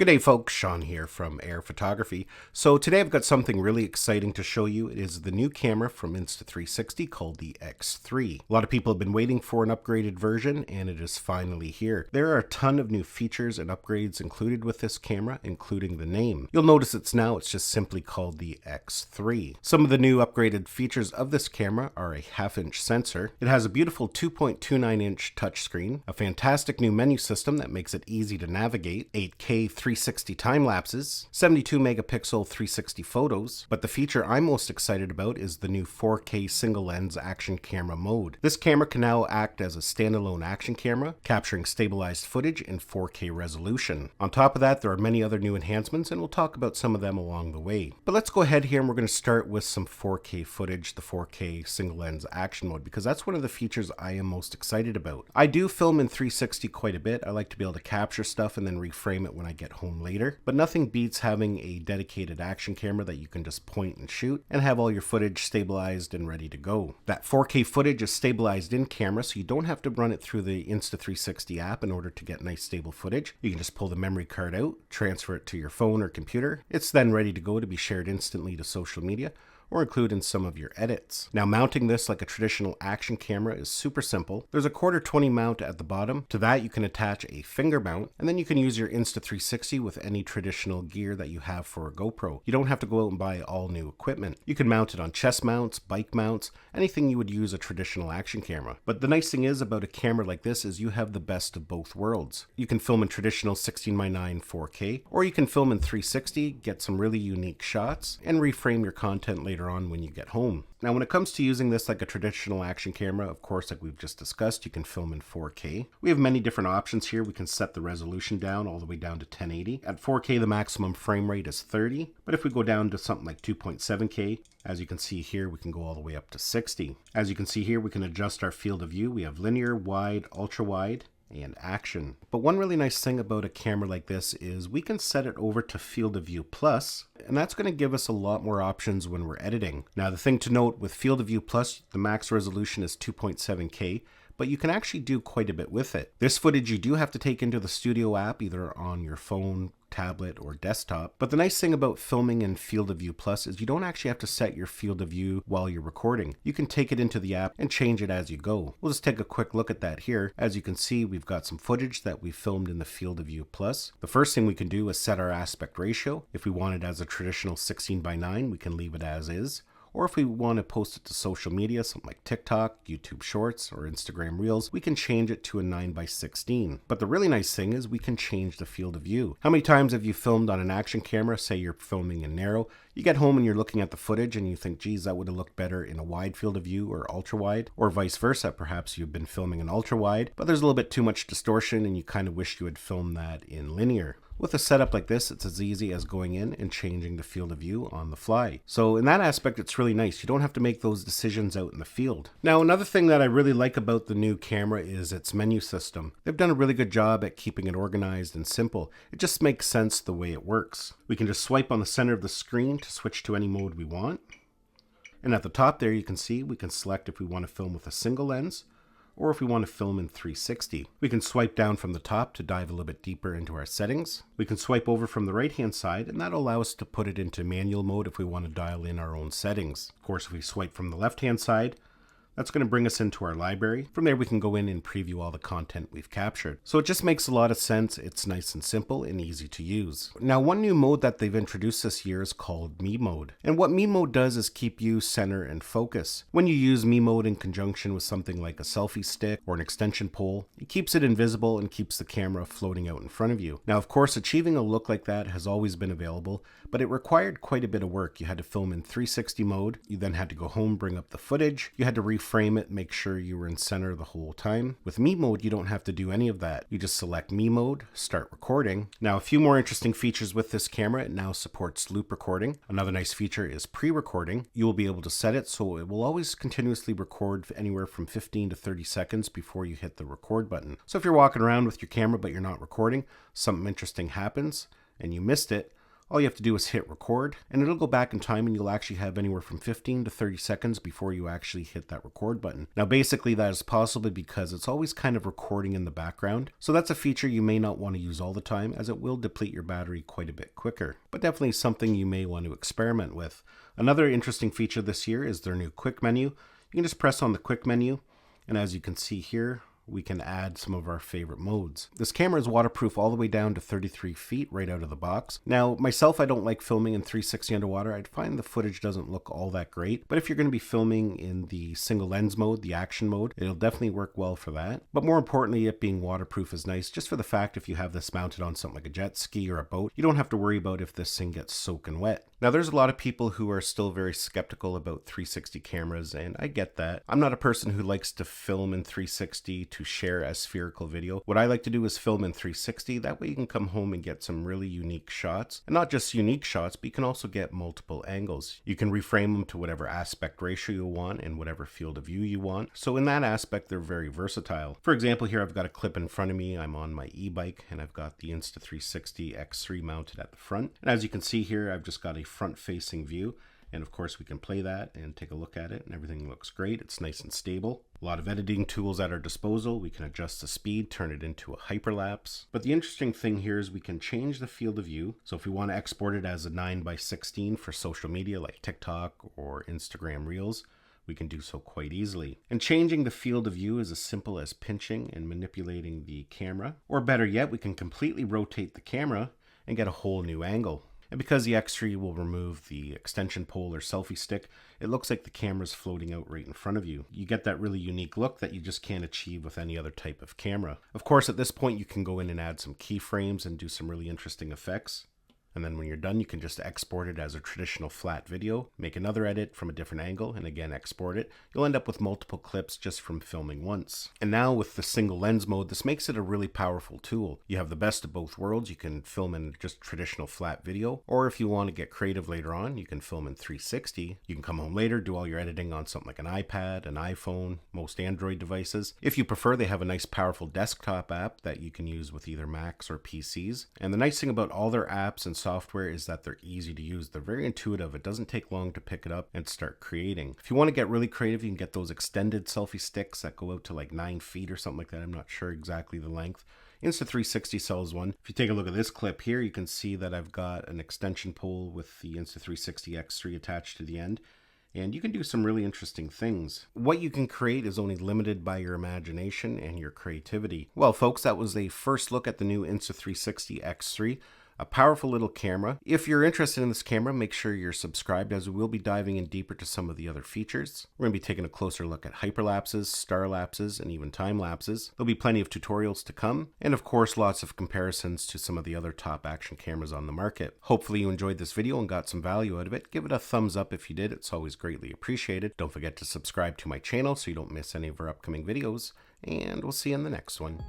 Good day folks, Sean here from Air Photography. So today I've got something really exciting to show you. It is the new camera from Insta360 called the X3. A lot of people have been waiting for an upgraded version and it is finally here. There are a ton of new features and upgrades included with this camera, including the name. You'll notice it's just simply called the X3. Some of the new upgraded features of this camera are a 1/2-inch sensor. It has a beautiful 2.29-inch touchscreen, a fantastic new menu system that makes it easy to navigate, 8K 360 time lapses, 72 megapixel 360 photos, but the feature I'm most excited about is the new 4K single lens action camera mode. This camera can now act as a standalone action camera, capturing stabilized footage in 4K resolution. On top of that, there are many other new enhancements, and we'll talk about some of them along the way. But let's go ahead here and we're going to start with some 4K footage, the 4K single lens action mode, because that's one of the features I am most excited about. I do film in 360 quite a bit. I like to be able to capture stuff and then reframe it when I get home later, but nothing beats having a dedicated action camera that you can just point and shoot and have all your footage stabilized and ready to go. That 4K footage is stabilized in camera, so you don't have to run it through the Insta360 app in order to get nice stable footage. You can just pull the memory card out, transfer it to your phone or computer. It's then ready to go to be shared instantly to social media or include in some of your edits. Now, mounting this like a traditional action camera is super simple. There's a 1/4-20 mount at the bottom. To that, you can attach a finger mount, and then you can use your Insta360 with any traditional gear that you have for a GoPro. You don't have to go out and buy all new equipment. You can mount it on chest mounts, bike mounts, anything you would use a traditional action camera. But the nice thing is about a camera like this is you have the best of both worlds. You can film in traditional 16:9 4K, or you can film in 360, get some really unique shots, and reframe your content later on when you get home. Now, when it comes to using this like a traditional action camera, of course, like we've just discussed, you can film in 4K. We have many different options here. We can set the resolution down all the way down to 1080. At 4K, the maximum frame rate is 30, but if we go down to something like 2.7K, as you can see here, we can go all the way up to 60. As you can see here, we can adjust our field of view. We have linear, wide, ultra wide, and action. But one really nice thing about a camera like this is we can set it over to field of view plus, and that's going to give us a lot more options when we're editing. Now, the thing to note with field of view plus, the max resolution is 2.7K, but you can actually do quite a bit with it. This footage you do have to take into the studio app, either on your phone, tablet, or desktop. But the nice thing about filming in field of view plus is you don't actually have to set your field of view while you're recording. You can take it into the app and change it as you go. We'll just take a quick look at that here. As you can see, we've got some footage that we filmed in the field of view plus. The first thing we can do is set our aspect ratio. If we want it as a traditional 16:9, we can leave it as is. Or if we want to post it to social media, something like TikTok, YouTube Shorts, or Instagram Reels, we can change it to a 9:16. But the really nice thing is we can change the field of view. How many times have you filmed on an action camera? Say you're filming in narrow. You get home and you're looking at the footage and you think, geez, that would have looked better in a wide field of view or ultra wide, or vice versa. Perhaps you've been filming in ultra wide, but there's a little bit too much distortion and you kind of wish you had filmed that in linear. With a setup like this, it's as easy as going in and changing the field of view on the fly. So in that aspect, it's really nice. You don't have to make those decisions out in the field. Now, another thing that I really like about the new camera is its menu system. They've done a really good job at keeping it organized and simple. It just makes sense the way it works. We can just swipe on the center of the screen to switch to any mode we want. And at the top there, you can see we can select if we want to film with a single lens, or if we want to film in 360. We can swipe down from the top to dive a little bit deeper into our settings. We can swipe over from the right hand side, and that'll allow us to put it into manual mode if we want to dial in our own settings. Of course, if we swipe from the left hand side, that's going to bring us into our library. From there, we can go in and preview all the content we've captured. So it just makes a lot of sense. It's nice and simple and easy to use. Now, one new mode that they've introduced this year is called Me Mode. And what Me Mode does is keep you center and focus. When you use Me Mode in conjunction with something like a selfie stick or an extension pole, it keeps it invisible and keeps the camera floating out in front of you. Now, of course, achieving a look like that has always been available, but it required quite a bit of work. You had to film in 360 mode. You then had to go home, bring up the footage. You had to reframe it, make sure you were in center the whole time. With Me Mode, you don't have to do any of that. You just select Me Mode, start recording. Now, a few more interesting features with this camera. It now supports loop recording. Another nice feature is pre-recording. You will be able to set it so it will always continuously record anywhere from 15 to 30 seconds before you hit the record button. So if you're walking around with your camera but you're not recording, something interesting happens and you missed it, All you have to do is hit record, and it'll go back in time, and you'll actually have anywhere from 15 to 30 seconds before you actually hit that record button. Now basically that is possible because it's always kind of recording in the background, so that's a feature you may not want to use all the time, as it will deplete your battery quite a bit quicker, but definitely something you may want to experiment with. Another interesting feature this year is their new quick menu. You can just press on the quick menu, and as you can see here, we can add some of our favorite modes. This camera is waterproof all the way down to 33 feet right out of the box. Now, myself, I don't like filming in 360 underwater. I'd find the footage doesn't look all that great, but if you're going to be filming in the single lens mode, the action mode, it'll definitely work well for that. But more importantly, it being waterproof is nice just for the fact if you have this mounted on something like a jet ski or a boat, you don't have to worry about if this thing gets soaking wet. Now, there's a lot of people who are still very skeptical about 360 cameras, and I get that. I'm not a person who likes to film in 360 to share as spherical video. What I like to do is film in 360. That way you can come home and get some really unique shots. And not just unique shots, but you can also get multiple angles. You can reframe them to whatever aspect ratio you want and whatever field of view you want. So in that aspect, they're very versatile. For example, here I've got a clip in front of me. I'm on my e-bike, and I've got the Insta360 X3 mounted at the front. And as you can see here, I've just got a front-facing view. And of course we can play that and take a look at it, and everything looks great. It's nice and stable. A lot of editing tools at our disposal. We can adjust the speed, turn it into a hyperlapse. But the interesting thing here is we can change the field of view. So if we want to export it as a 9:16 for social media like TikTok or Instagram Reels, we can do so quite easily. And changing the field of view is as simple as pinching and manipulating the camera. Or better yet, we can completely rotate the camera and get a whole new angle. And because the X3 will remove the extension pole or selfie stick, it looks like the camera's floating out right in front of you. You get that really unique look that you just can't achieve with any other type of camera. Of course, at this point, you can go in and add some keyframes and do some really interesting effects. And then when you're done, you can just export it as a traditional flat video, make another edit from a different angle, and again export it. You'll end up with multiple clips just from filming once. And now with the single lens mode, this makes it a really powerful tool. You have the best of both worlds. You can film in just traditional flat video, or if you want to get creative later on, you can film in 360. You can come home later, do all your editing on something like an iPad, an iPhone, most Android devices. If you prefer, they have a nice powerful desktop app that you can use with either Macs or PCs. And the nice thing about all their apps and software is that they're easy to use. They're very intuitive. It doesn't take long to pick it up and start creating. If you want to get really creative, you can get those extended selfie sticks that go out to like 9 feet or something like that. I'm not sure exactly the length. Insta360 sells one. If you take a look at this clip here, you can see that I've got an extension pole with the Insta360 X3 attached to the end. And you can do some really interesting things. What you can create is only limited by your imagination and your creativity. Well, folks, that was a first look at the new Insta360 X3. A powerful little camera. If you're interested in this camera, make sure you're subscribed, as we will be diving in deeper to some of the other features. We're going to be taking a closer look at hyperlapses, star lapses, and even time lapses. There'll be plenty of tutorials to come, and of course lots of comparisons to some of the other top action cameras on the market. Hopefully you enjoyed this video and got some value out of it. Give it a thumbs up if you did. It's always greatly appreciated. Don't forget to subscribe to my channel so you don't miss any of our upcoming videos, and we'll see you in the next one.